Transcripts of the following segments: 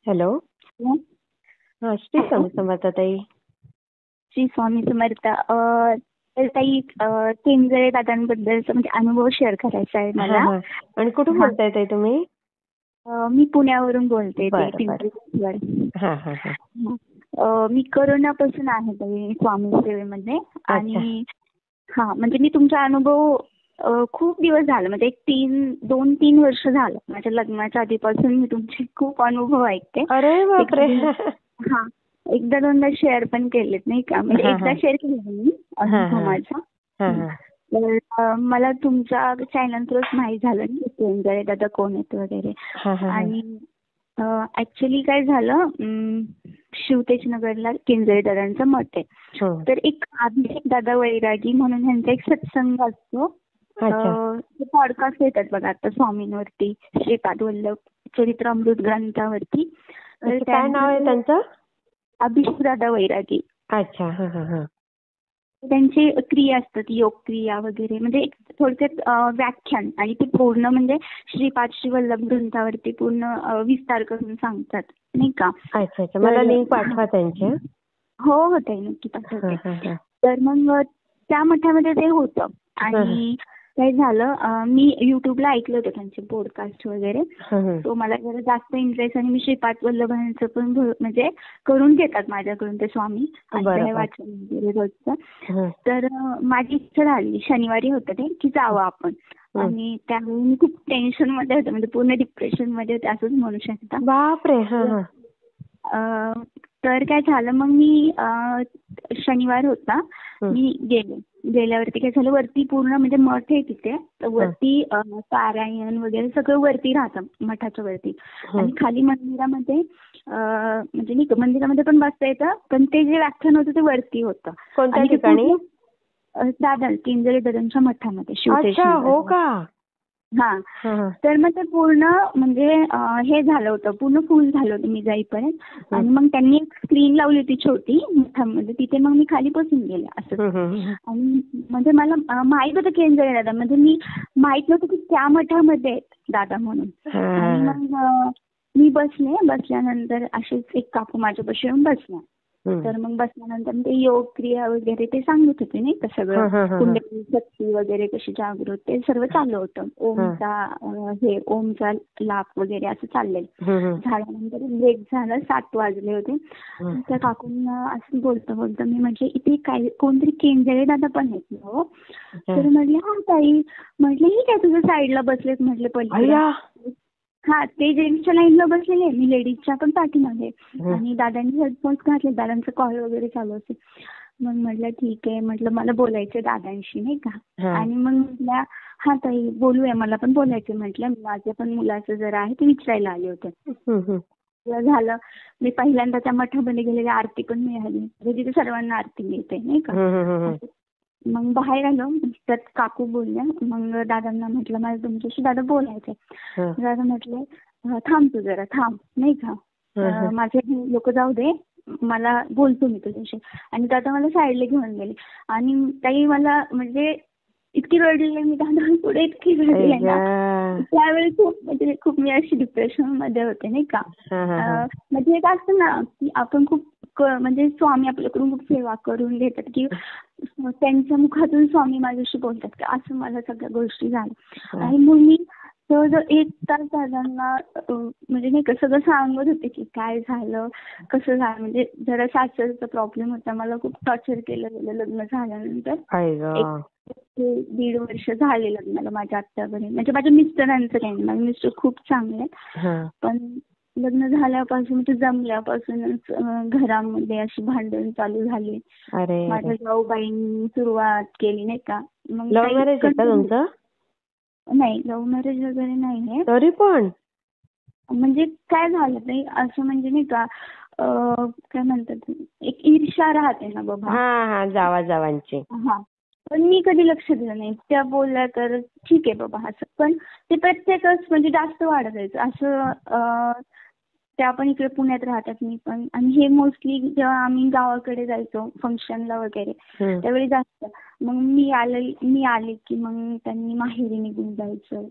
Hello. Hello. हा, श्री स्वामी समर्थ ताई. श्री स्वामी समर्थ. तर ताई, केंजळे दादांबद्दलचा म्हणजे अनुभव शेअर करायचा आहे हा मला. हा. आणि कुठून हा. बोलताय ताई तुम्ही? मी पुण्यावरून बोलते, ते बरं पिंपरी बरं. चिंचवड. हा हा हा. मी करोनापासून आहे ताई स्वामी सेवेमध्ये. अच्छा. आणि म्हणजे मी तुमचा अनुभव खूप दिवस झाला, म्हणजे एक 2-3 वर्ष झालं माझ्या लग्नाच्या आधीपासून मी तुमचे खूप अनुभव ऐकते. अरे बापरे. हा, एकदा दोनदा शेअर पण केलेत नाही का, म्हणजे हा एकदा हा शेअर केलं मी हा अनुभव हा माझा. हा हा. तर मला तुमच्या चॅनल थ्रूच माहीत झालं ना, केंजळे दादा कोण आहेत वगैरे. हा हा हा. आणि ऍक्च्युली काय झालं, शिवतेज नगरला केंजळे दादांचं मठ आहे. हो. तर एक अभिषेक दादा वैरागी म्हणून यांचा एक सत्संग असतो. अच्छा. ते पॉडकास्ट येतात बघा आता स्वामींवरती, श्रीपाद वल्लभ चरित्रामृत ग्रंथावरती. तर अच्छा, काय नाव आहे त्यामध्ये त्यांचं? अभिषेक दादा वैरागी. अच्छा. हा हा हा. त्यांची क्रिया असतात, योग क्रिया वगैरे, म्हणजे एक थोडक्यात व्याख्यान, आणि ते पूर्ण म्हणजे श्रीपाद श्री वल्लभ ग्रंथावरती पूर्ण विस्तार करून सांगतात नाही का. अच्छा अच्छा, मला तर लिंक पाठवा त्यांची. हो हो ताई, नक्की हा पाठवते. हा हा. तर मग त्या मठामध्ये ते होतं. आणि काय झालं, मी युट्यूबला ऐकलं होतं त्यांचे पॉडकास्ट वगैरे. तो मला जरा जास्त इंटरेस्ट, आणि मी श्रीपाद वल्लभांचं पण म्हणजे करून घेतात माझ्याकडून ते स्वामी अध्याय वाचन वगैरे रोजचं. तर माझी इच्छा झाली, शनिवारी होतं ते, की जावं आपण. आणि त्यावेळी मी खूप टेन्शन मध्ये होते, म्हणजे पूर्ण डिप्रेशन मध्ये होते असंच म्हणू शकता. बापरे. तर काय झालं, मग मी शनिवार होता, मी गेल्यावरती काय झालं, वरती पूर्ण म्हणजे मठ आहे तिथे, तर वरती पारायण वगैरे सगळं वरती राहतं मठाच्या वरती. आणि खाली मंदिरामध्ये म्हणजे नाही का, मंदिरामध्ये पण बसता येतं, पण ते जे व्याख्यान होतं ते वरती होतं. कोणत्या ठिकाणी? दादा केंजळे दादांच्या मठामध्ये, शिवतेज अच्छा, नगर. हो का. हा. तर मग ते पूर्ण म्हणजे हे झालं होतं, पूर्ण फुल झालं होतं मी जाईपर्यंत. आणि मग त्यांनी एक स्क्रीन लावली होती छोटी मठामध्ये, तिथे मग मी खाली बसून गेले असं. आणि म्हणजे मला माहित होतं केंजळे दादा, म्हणजे मी माहित नव्हतं की त्या मठामध्ये आहेत दादा म्हणून. आणि मग मी बसल्यानंतर असेच एक काकू माझ्यापाशी येऊन बसल्या. तर मग बसल्यानंतर ते योग क्रिया वगैरे ते सांगत होते नाही का, सगळं कुंडली शक्ती वगैरे कशी जागृत, ते सर्व चालू होतं. ओमचा लाभ वगैरे असं चाललंय. झाल्यानंतर ब्रेक झाला, 7 वाजले होते. त्या काकूंना असं बोलता बोलता मी म्हटले, इथे काय कोणतरी केंजळे दादा पण आहेत ना हो. तर म्हटले, हा ताई. म्हटले, ही काय तुझ्या साईडला बसलेत म्हटले पलीकडे. हा, ते जेंट्सच्या लाईनला बसलेले, मी लेडीजच्या पण पाठीमागे. आणि दादांनी हेडफोन्स घातले, दादांचा कॉल वगैरे चालू असेल. मग म्हटलं ठीक आहे, म्हटलं मला बोलायचं दादांशी नाही का. आणि मग म्हटल्या, हा ताई बोलूया, मला पण बोलायचं. म्हटलं माझ्या पण मुलाचं जरा आहे, ते विचारायला आले होते. झालं, मी पहिल्यांदा त्या मठामध्ये गेलेली, आरती पण मिळाली, म्हणजे तिथे सर्वांना आरती मिळते नाही का. मग बाहेर आलो, त्यात काकू बोलल्या. मग दादांना म्हटलं, मला तुमच्याशी दादा बोलायचंय. दादा म्हटले, थांब तू जरा, थांब नाही का, माझे लोक जाऊ दे, मला बोलतो मी तुझ्याशी. आणि दादा मला साईडला घेऊन गेले. आणि काही मला म्हणजे इतकी रडले मी दादा पुढे, इतकी रडले ना त्यावेळी. खूप मी अशी डिप्रेशन मध्ये होते नाही का. म्हणजे एक असतं ना की आपण खूप म्हणजे स्वामी आपल्याकडून खूप सेवा करून घेतात, की त्यांच्या मुखातून स्वामी माझ्याशी बोलतात का, असं मला सगळ्या गोष्टी झाल्या. आणि मग मी जवळजवळ 1 तास दादांना म्हणजे नाही का सगळं सांगत होते की काय झालं, कसं झालं. म्हणजे जरा सासरचा प्रॉब्लेम होता, मला खूप टॉर्चर केलं गेलं लग्न झाल्यानंतर. 1-1.5 वर्ष झाले लग्नाला माझ्या आत्याकडे, म्हणजे माझ्या मिस्टरांचं काही नाही, माझे मिस्टर खूप चांगले आहेत. पण लग्न झाल्यापासून ते जमल्यापासूनच घरामध्ये अशी भांडण चालू झाली. माझ्या जाऊबाईंनी सुरुवात केली नाही का. मग लव्ह मॅरेज आहे का तुमचं? नाही, लव्ह मॅरेज वगैरे नाहीये. तरी पण म्हणजे काय झालं नाही असं, म्हणजे नाही का काय म्हणतात, एक ईर्ष्या राहते ना बाबा, जावांची. पण मी कधी लक्ष दिलं नाही. त्या बोलल्या तर ठीक आहे बाबा असं, पण ते प्रत्येकच म्हणजे जास्त वाढत जायचं असं. त्या पण इकडे पुण्यात राहतात, मी पण. आणि हे मोस्टली जेव्हा आम्ही गावाकडे जायचो फंक्शनला वगैरे, त्यावेळी जास्त. मग मी आले की मग त्यांनी माहेरी निघून जायचं.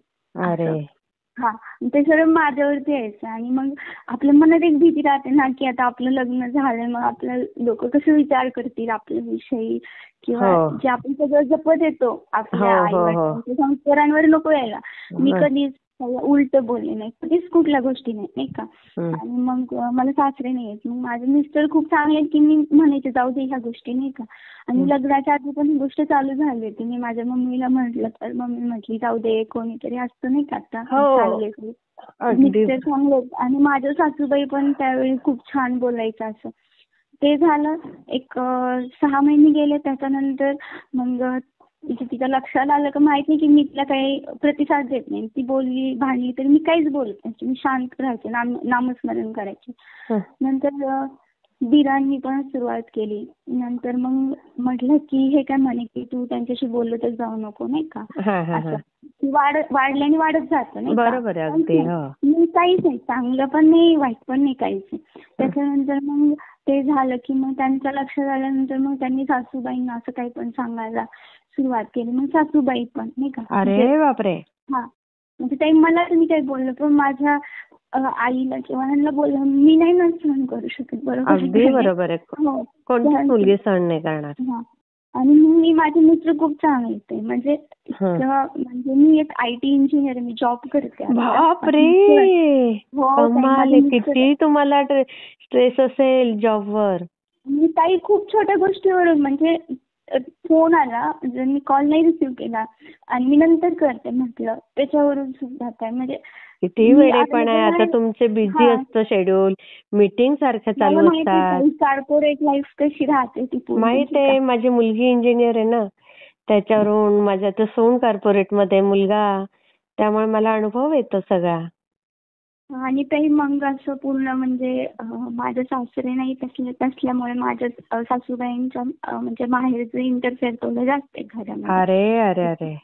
हा, ते सगळं माझ्यावरती यायचं. आणि मग आपल्या मनात एक भीती राहते ना, की आता आपलं लग्न झालंय, मग आपलं लोक कसं विचार करतील आपल्याविषयी, किंवा हो जे आपण सगळं जपत येतो आपल्या हो आई हो हो वडिलांच्या संस्कारांवर नको यायला. मी कधीच उलट बोलले नाही, कधीच कुठल्या गोष्टी नाही का. हम्म. आणि मग मला सासरे नाही आहेत. मग माझे मिस्टर खूप चांगले आहेत, की मी म्हणायचे जाऊ दे ह्या गोष्टी नाही का. आणि लग्नाच्या आधी पण ही गोष्ट चालू झाली होती. मी माझ्या मम्मीला म्हटलं तर मम्मी म्हटली जाऊ दे, कोणीतरी असतं नाही का आता हो चाललंय. अगदी मिस्टर चांगले आहेत. आणि माझ्या सासूबाई पण त्यावेळी खूप छान बोलायचं असं. ते झालं एक 6 महिने गेले. त्याच्यानंतर मग तिच्या लक्षात आलं का माहित नाही, की मी तिला काही प्रतिसाद देत नाही. ती बोलली भांडली तरी मी काहीच बोलत नाही. मी शांत राहायचे, नामस्मरण करायचे. नंतर दिरांनी पण सुरुवात केली. नंतर मग म्हटलं की हे काय म्हणे की तू त्यांच्याशी बोललो तर जाऊ नको नाही का. असं वाढल्याने वाढत जातं नाही का. बरोबर आहे अगदी. मी काहीच नाही, चांगलं पण नाही वाईट पण नाही, काहीच नाही. त्याच्यानंतर मग ते झालं की मग त्यांच्या लक्षात आल्यानंतर मग त्यांनी सासूबाईंना असं काही पण सांगायला सुरुवात केली. मग सासूबाई पण नाही का. अरे बापरे. हा, म्हणजे ताई मला तुम्ही काही बोललं पण माझ्या आईला किंवा ह्यांना बोललं मी नाही ना सहन करू शकत. बरोबर अगदी बरोबर आहे. हो. कोणतीच मुलगी सहन नाही करणार. हा. आणि मी माझे मिस्टर खूप चांगले होते. म्हणजे मी एक IT इंजिनियर आहे, मी जॉब करते. बापरे, कमाल आहे. किती तुम्हाला स्ट्रेस असेल जॉबवर. मी ताई खूप छोट्या गोष्टीवरून, म्हणजे फोन आला जर मी कॉल नाही रिसीव्ह केला आणि मी नंतर करते म्हटलं त्याच्यावरून सुद्धा काय म्हणजे किती वेळेपण आहे. आता तुमचे बिझी असतं शेड्यूल, मीटिंग सारख्या चालू असतात. कॉर्पोरेट लाईफ कशी राहते ती माहित आहे. माझी मुलगी इंजिनियर आहे ना, त्याच्यावरून. माझ्या तर सून कॉर्पोरेट मध्ये, मुलगा, त्यामुळे मला अनुभव येतो सगळा. आणि ताई मग असं पूर्ण म्हणजे माझे सासरे नाही असल्यामुळे माझ्या सासूबाईंच्या म्हणजे माहेरचं इंटरफेअर थोडं जास्त आहे घरामध्ये. अरे अरे अरे.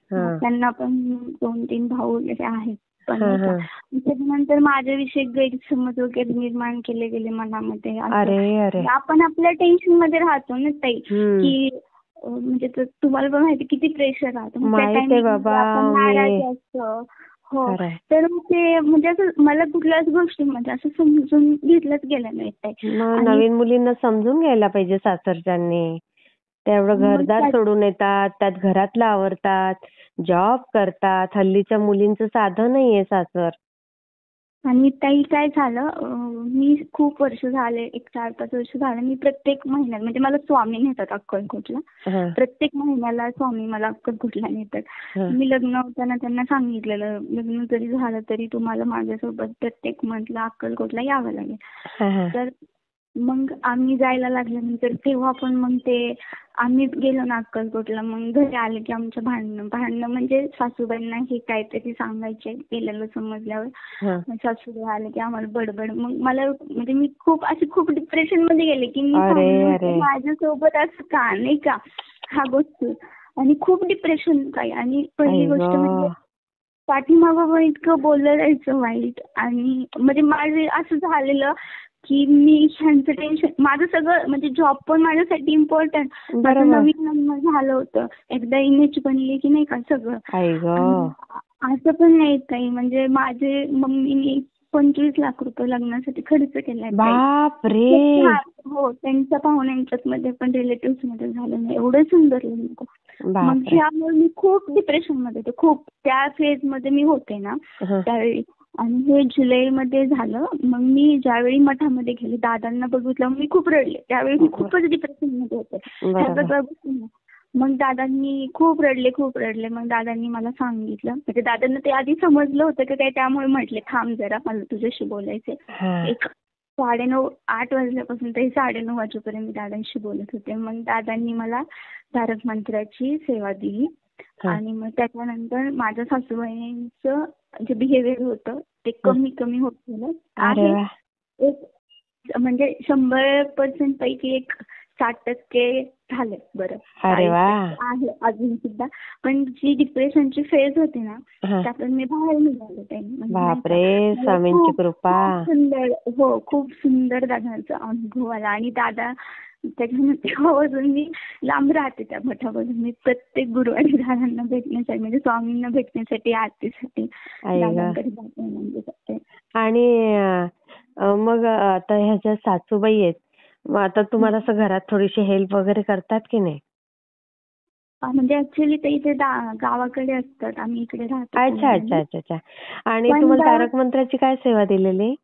त्यांना पण 2-3 भाऊ वगैरे आहेत. पण त्याच्यानंतर माझ्याविषयी गैरसमज वगैरे निर्माण केले गेले मनामध्ये. आपण आपल्या टेन्शन मध्ये राहतो ना ताई, की म्हणजे तुम्हाला पण माहिती किती प्रेशर राहतं. माहिती बाबा. नाराज असतं. हो, तर ते म्हणजे असं मला कुठल्याच गोष्टीमध्ये असं समजून घेतलंच गेलं नाही. नवीन मुलींना समजून घ्यायला पाहिजे सासरच्यांनी. तेवढं घरदार सोडून येतात, त्यात घरातलं आवरतात, जॉब करतात. हल्लीच्या मुलींचं साधं नाहीये सासर. आणि ताई काय झालं, मी खूप वर्ष झाले, एक 4-5 वर्ष झाले, मी प्रत्येक महिन्यात म्हणजे मला स्वामी नेतात अक्कलकोटला. प्रत्येक महिन्याला स्वामी मला अक्कलकोटला नेतात. मी लग्न होताना त्यांना सांगितलेलं लग्न जरी झालं तरी तुम्हाला माझ्यासोबत प्रत्येक मंथला अक्कलकोटला यावं लागेल. तर मग आम्ही जायला लागल्यानंतर तेव्हा पण मग ते आम्ही गेलो ना अक्कलकोटला, मग घरी आले की आमचं भांडणं म्हणजे सासूबाईंना हे काहीतरी सांगायचे गेलेलं समजल्यावर. सासूबाई आले की आम्हाला बडबड. मग मला म्हणजे मी खूप डिप्रेशन मध्ये गेले की मी माझ्यासोबत असं का नाही का हा गोष्ट. आणि खूप डिप्रेशन काय. आणि पहिली गोष्ट म्हणजे पाठीमागं पण इतकं बोललं जायचं वाईट. आणि म्हणजे माझे असं झालेलं की मी ह्यांचं टेन्शन, माझं सगळं म्हणजे जॉब पण माझ्यासाठी इम्पॉर्टंट. माझं नवीन लग्न झालं होतं, एकदा इमेज बनली की नाही का सगळं. असं पण नाही काही, म्हणजे माझे मम्मीने 25 लाख रुपये लग्नासाठी खर्च केलाय. बापरे. हो, त्यांच्या पाहुण्यांच्याच मध्ये पण रिलेटिव्ह मध्ये झालं नाही. एवढं सुंदर लग्न. मग ह्यामुळे मी खूप डिप्रेशन मध्ये होते. खूप त्या फेज मध्ये मी होते ना त्यावेळी. आणि हे जुलैमध्ये झालं. मग मी ज्यावेळी मठामध्ये गेले, दादांना बघितलं, मी खूप रडले. त्यावेळी मी खूपच डिप्रेशन मध्ये होते. मग दादांनी खूप रडले. मग दादांनी मला सांगितलं, म्हणजे दादांना ते आधी समजलं होतं की काय, त्यामुळे म्हटले थांब जरा, मला तुझ्याशी बोलायचे. एक 8 वाजल्यापासून ते 9:30 वाजेपर्यंत मी दादांशी बोलत होते. मग दादांनी मला तारक मंत्राची सेवा दिली. आणि मग त्याच्यानंतर माझ्या सासूबाईंचं जे बिहेवियर होतं ते कमी होत गेलं. आहे एक म्हणजे 100% पैकी एक 60% झाले बरं. अरे वा. आहे अजून सुद्धा. पण जी डिप्रेशनची फेज होती ना त्यातून मी बाहेर निघाले त्यांनी. बापरे, स्वामींची कृपा. सुंदर. हो, खूप सुंदर दादांचा अनुभव आला. आणि दादा त्याच्यापासून मी लांब राहते त्या मठापासून. मी प्रत्येक गुरुवारी दादांना भेटण्यासाठी म्हणजे स्वामींना भेटण्यासाठी आरतीसाठी दादांकडे जाते म्हणजे. आणि मग आता ह्या ज्या सासूबाई आहेत, मग आता तुम्हाला असं घरात थोडीशी हेल्प वगैरे करतात की नाही? म्हणजे ऍक्च्युअली ते इथे गावाकडे असतात, आम्ही इकडे राहतो. अच्छा अच्छा अच्छा अच्छा. आणि तुम्हाला तारक मंत्राची काय सेवा दिलेली?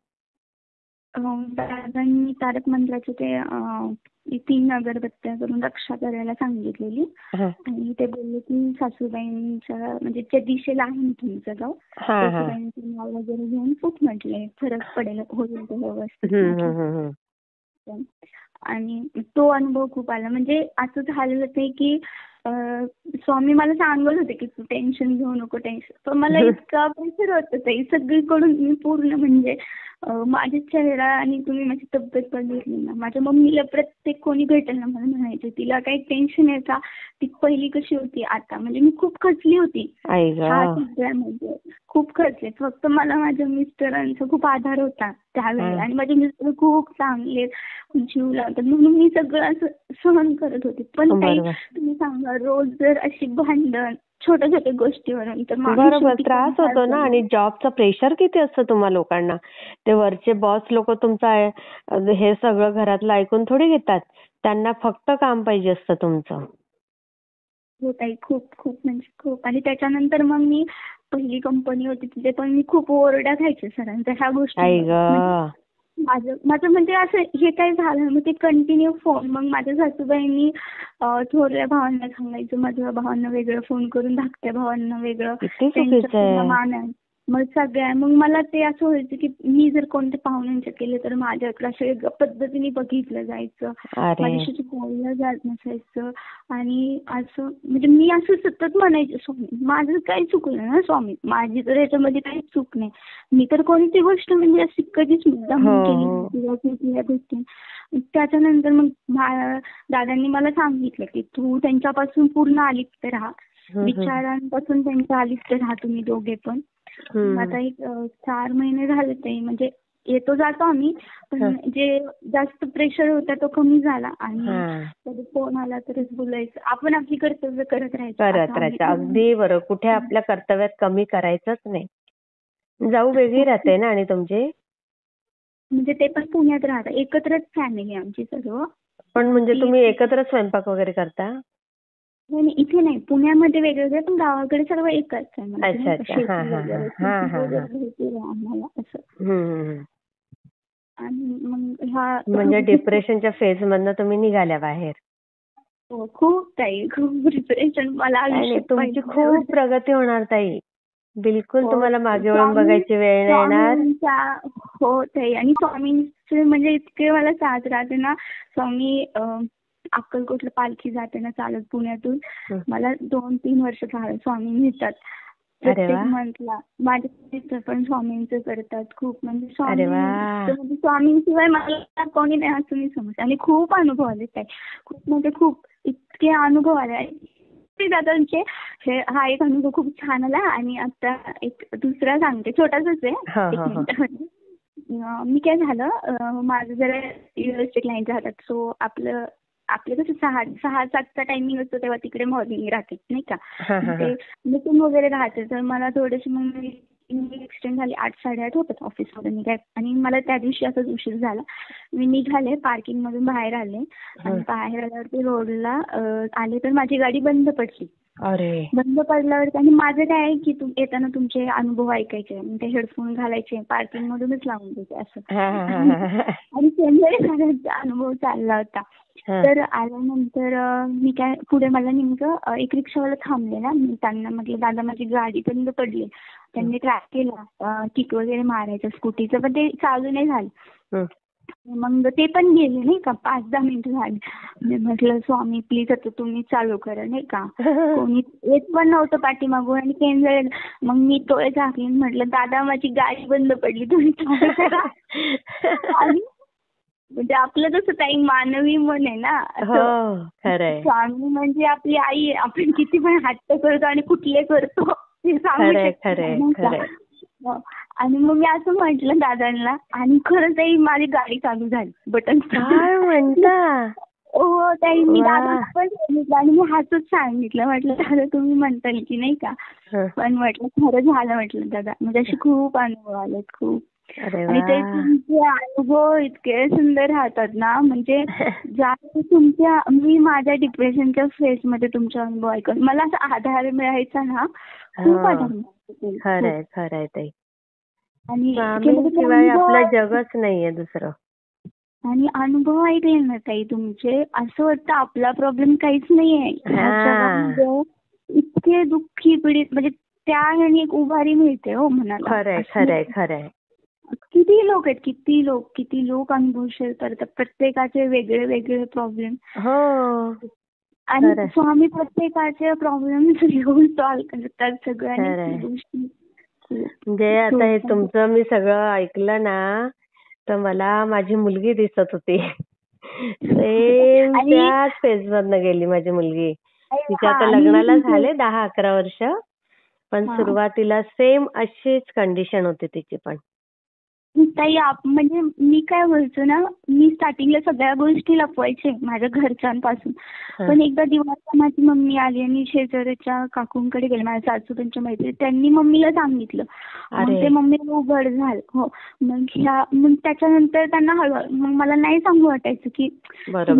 दादांनी तारक मंत्राचे ते 3 अगरबत्त्या करून रक्षा करायला सांगितलेली. आणि ते बोलले की सासूबाईंच्या म्हणजे ज्या दिशेला आहे ना तुमचं गाव, सासूबाईंचं नाव वगैरे घेऊन खूप म्हटले फरक पडेल, होईल तो व्यवस्थित. आणि तो अनुभव खूप आला. म्हणजे असं झालेलं ते की स्वामी मला सांगत होते की तू टेन्शन घेऊ नको, टेन्शन. पण मला इतका प्रेशर होतं ते सगळीकडून. मी पूर्ण म्हणजे माझा चेहरा आणि तुम्ही माझी तब्येत बघितली ना, माझ्या मम्मीला प्रत्येक कोणी भेटेल ना मला म्हणायचं तिला काही टेन्शन आहे का, ती पहिली कशी होती आता. म्हणजे मी खूप खचली होती सगळ्यामध्ये, खूप खचले. फक्त मला माझ्या मिस्टरांचा खूप आधार होता त्यावेळी. आणि माझे मिस्टर खूप चांगले, जीव लावतात, म्हणून मी सगळं असं सहन करत होते. पण काही तुम्ही सांगा, रोज जर अशी भांडण छोट्या छोट्या गोष्टीवरून तर बरोबर त्रास होतो ना. आणि जॉबचं प्रेशर किती असतं तुम्हा लोकांना. ते वरचे बॉस लोक तुमचं हे सगळं घरातलं ऐकून थोडी घेतात. त्यांना फक्त काम पाहिजे असतं तुमचं. हो ताई, खूप खूप म्हणजे खूप. आणि त्याच्यानंतर मग मी पहिली कंपनी होती तिथे पण मी खूप ओरडा खायचे सरांच्या ह्या गोष्टी. माझं म्हणजे असं हे काय झालं मग ते कंटिन्यू फोन. मग माझ्या सासूबाईंनी थोरल्या भावांना सांगायचं, माझ्या भावांना वेगळं फोन करून धाकट्या भावांना वेगळं, त्यांच्या मानात. मग सगळ्या मग मला ते असं व्हायचं की मी जर कोणते पाहुण्यांचे केले तर माझ्याकडे असं वेगळ्या पद्धतीने बघितलं जायचं, माझ्याशी बोललं जात नसायचं. आणि असं म्हणजे मी असं सतत म्हणायचे, स्वामी माझं काही चुकलं ना स्वामी, माझी तर याच्यामध्ये काहीच चूक नाही, मी तर कोणती गोष्ट म्हणजे अशी कधीच मुद्दाम केली गोष्टी. त्याच्यानंतर मग दादांनी मला सांगितलं की तू त्यांच्यापासून पूर्ण अलिप्त राहा, विचारांपासून त्यांच्या अलिप्त राहा तुम्ही दोघे पण. आता एक 4 महिने झाले ते म्हणजे येतो जातो आम्ही, पण जे जास्त प्रेशर होता तो कमी झाला. आणि कधी फोन आला तरच बोलायचं, आपण आपली कर्तव्य करत राहायचं. अगदी बरोबर. कुठे आपल्या कर्तव्यात कमी करायचंच नाही. जाऊ वेगळी राहते ना आणि तुमची? म्हणजे ते पण पुण्यात राहतात, एकत्रच फॅमिली आमची सर्व. पण म्हणजे तुम्ही एकत्र स्वयंपाक वगैरे करता? नाही, इथे नाही, पुण्यामध्ये वेगवेगळे, पण गावाकडे सर्व एकच आहे. आम्हाला असं. आणि मग म्हणजे डिप्रेशनच्या फेज मधनं तुम्ही निघाल्या बाहेर? हो, खूप ताई, खूप डिप्रेशन. मला तुमची खूप प्रगती होणार ताई. बिलकुल तुम्हाला मागे वळून बघायची वेळ नाही येणार. हो ताई. आणि स्वामींचे म्हणजे इतके मला साथ राहते ना. स्वामी अक्कलकोटला पालखी जाते ना चालत पुण्यातून, मला 2-3 वर्ष झालं स्वामी मिळतात प्रत्येक मंथला. माझे मिस्टर पण स्वामींचं करतात खूप. म्हणजे स्वामींशिवाय मला कोणी नाही असं मी समजते. आणि खूप अनुभव आले ताई, खूप म्हणजे खूप इतके अनुभव आले दादांचे. हा एक अनुभव खूप छान आला. आणि आता एक दुसरा सांगते, छोटासाच आहे. मी काय झालं, माझं जरा युनिव्हर्सिटी क्लायंट राहतात, सो आपलं कसं 6-7चा टायमिंग असतो तेव्हा तिकडे मॉर्निंग राहते नाही का, ते मीटिंग वगैरे राहते. तर मला थोडेसे मग एक्सटेंड झाली, 8-8:30 होतात ऑफिसमध्ये निघाय. आणि मला त्या दिवशी असंच उशीर झाला. मी निघाले, पार्किंग मधून बाहेर आले आणि बाहेर आल्यावरती रोडला आले तर माझी गाडी बंद पडली. बंद पडल्यावर आणि माझं काय आहे की येताना तुमचे अनुभव ऐकायचे, ते हेडफोन घालायचे, पार्किंग मधूनच लावून द्यायचे असं. आणि शेंदरी अनुभव चालला होता. तर आल्यानंतर मी काय पुढे मला नेमकं एक रिक्षावाला थांबलेला. मी त्यांना म्हटलं, दादा माझी गाडी बंद पडली. त्यांनी ट्रॅक केला, किक वगैरे मारायचं स्कूटीचं, पण ते चालू नाही झालं. मग ते पण गेले नाही का, 5-10 मिनिटं झाली. मी म्हटलं, स्वामी प्लीज आता तुम्ही चालू करा नाही का, कोणी येत पण नव्हतं पाठीमागून. आणि केंद्र मग मी डोळे झाकले, म्हटलं दादा माझी गाडी बंद पडली, तुम्ही चालू करा. आणि म्हणजे आपलं तसं ताई मानवी मन आहे ना असं. खरंय. स्वामी म्हणजे आपली आई आहे. आपण किती पण हट्ट करतो आणि कुठले करतो ते सांगू शकतो नाही का? आणि मग मी असं म्हटलं दादांना आणि खरंच ताई माझी गाडी चालू झाली. बटन काय म्हणता? हो ताई, मी दादांना पण सांगितलं आणि मी हसूच सांगितलं. म्हटलं दादा तुम्ही म्हणताल की नाही का, पण म्हटलं खरं झालं म्हटलं दादा. म्हणजे असे खूप अनुभव आलेत खूप. आणि ते तुमचे अनुभव इतके सुंदर राहतात ना, म्हणजे ज्यावेळी तुमच्या मी माझ्या डिप्रेशनच्या फेज मध्ये तुमचे अनुभव ऐकून मला असा आधार मिळायचा ना, खूप आधार मिळायचा. खरंय खरंय ताई. आणि शिवाय आपलं जगच नाहीये दुसरं. आणि अनुभव ऐकले ना ताई तुमचे, असं वाटतं आपला प्रॉब्लेम काहीच नाहीये ह्या जगामध्ये. इतके दुःखी पीडित म्हणजे त्या ह्याने एक उभारी मिळते हो मनाला. खरंय खरंय खरंय. किती लोक अनुभव शेअर करतात. प्रत्येकाचे वेगळे वेगळे प्रॉब्लेम. आणि स्वामी प्रत्येकाचे प्रॉब्लेम घेऊन सॉल्व्ह करतात सगळ्यांनी गोष्टी. म्हणजे आता हे तुमचं मी सगळं ऐकलं ना, तर मला माझी मुलगी दिसत होती. सेम त्याच फेज मधनं गेली माझी मुलगी. तिच्या आता लग्नाला झाले 10-11 वर्ष, पण सुरुवातीला सेम अशीच कंडिशन होती तिची पण. ताई म्हणजे मी काय बोलतो ना, मी स्टार्टिंगला सगळ्या गोष्टी लपवायचे माझ्या घरच्यांपासून. पण एकदा दिवाळीला माझी मम्मी आली आणि शेजाऱ्याच्या काकूंकडे गेले, माझ्या सासूबाईंच्या मैत्रिणी. त्यांनी मम्मीला सांगितलं. मग ते मम्मीला उघड झालं. हो. मग त्याच्यानंतर त्यांना हळूहळू मग मला नाही सांगू वाटायचं की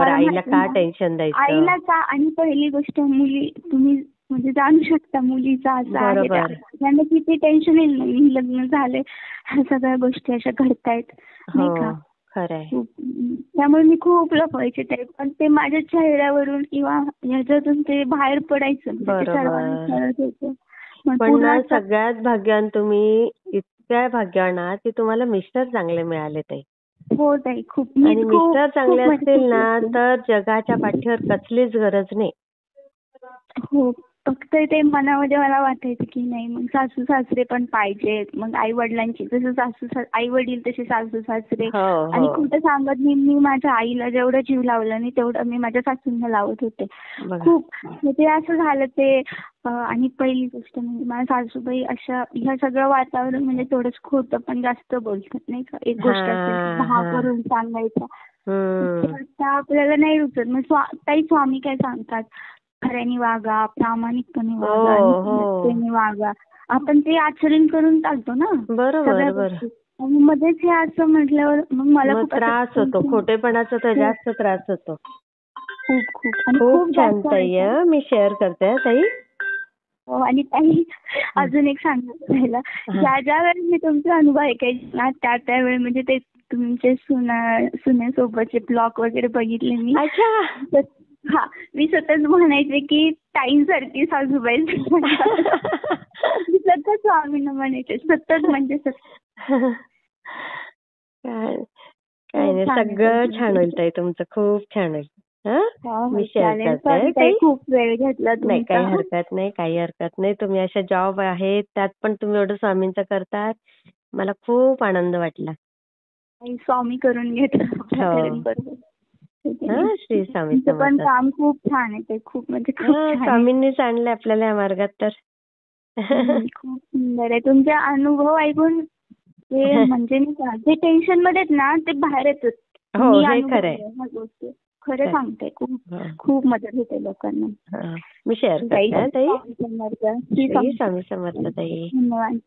आईला का टेन्शन द्यायचं. आईला का. आणि पहिली गोष्ट मुली तुम्ही म्हणजे जाणू शकता मुलीचा असं आहे त्यांना किती टेन्शन येईल. नवीन लग्न झाले, ह्या सगळ्या गोष्टी अशा घडतायत नाही का. त्यामुळे मी खूप लपवायचे ते. पण ते माझ्या चेहऱ्यावरून किंवा ह्याच्यातून ते बाहेर पडायचं. पण सगळ्यात भाग्यवान तुम्ही, इतक्या भाग्यवान आहात की तुम्हाला मिस्टर चांगले मिळाले ताई. हो ताई खूप. आणि मिस्टर चांगले असतील ना तर जगाच्या पाठीवर कसलीच गरज नाही. हो. फक्त ते मनामध्ये मला वाटायचं की नाही मग सासू सासरे पण पाहिजेत. मग आई वडिलांची जसं आई वडील तसे सासू सासरे. आणि कुठं सांगत नाही, मी माझ्या आईला जेवढं जीव लावला नाही तेवढं मी माझ्या सासूंना लावत होते खूप. ते असं झालं ते. आणि पहिली गोष्ट म्हणजे माझ्या सासूबाई अशा ह्या सगळं वातावरण म्हणजे थोडंच खोटं पण जास्त बोलतात नाही का. एक गोष्ट असेल 10 करून सांगायचं, आपल्याला नाही रुचत. मग ताई स्वामी काय सांगतात, खऱ्याने वागा, प्रामाणिकपणे वागा, वागा. आपण ते आचरण करून चालतो ना. बरोबर. आणि मध्येच हे असं म्हटल्यावर मग मला खूप त्रास होतो. खोटेपणाचा तर जास्त त्रास होतो. खूप छान ताई. मी शेअर करते ताई. हो. आणि ताई अजून एक सांगायचं राहिलं, ज्या वेळेस मी तुमचे अनुभव ऐकायचे ना त्यावेळी म्हणजे ते तुमचे सुनेसोबतचे ब्लॉग वगैरे बघितले मी. मी सतत म्हणायचे की ताईंसारखी सासूबाई. मी सतत स्वामींना म्हणायचे, सतत म्हणजे काय नाही, सगळं छान होईल ताई तुमचं. खूप छान होईल. मी शेअर करते. खूप वेळ घेतला. नाही काही हरकत नाही. तुम्ही अशा जॉब आहेत त्यात पण तुम्ही एवढं स्वामींचं करतात, मला खूप आनंद वाटला. स्वामी करून घेतलं. श्री स्वामी पण काम खूप छान आहे ते. खूप म्हणजे स्वामींनीच आणलं आपल्याला या मार्गात तर. खूप सुंदर आहे. तुमचे अनुभव ऐकून ते म्हणजे जे टेन्शन मध्ये ना ते बाहेर येतात. हे खरंय. खरं सांगते. खूप मदत होते लोकांना. मी शेअर करते ताई. स्वामी समर्थ ताई. धन्यवाद.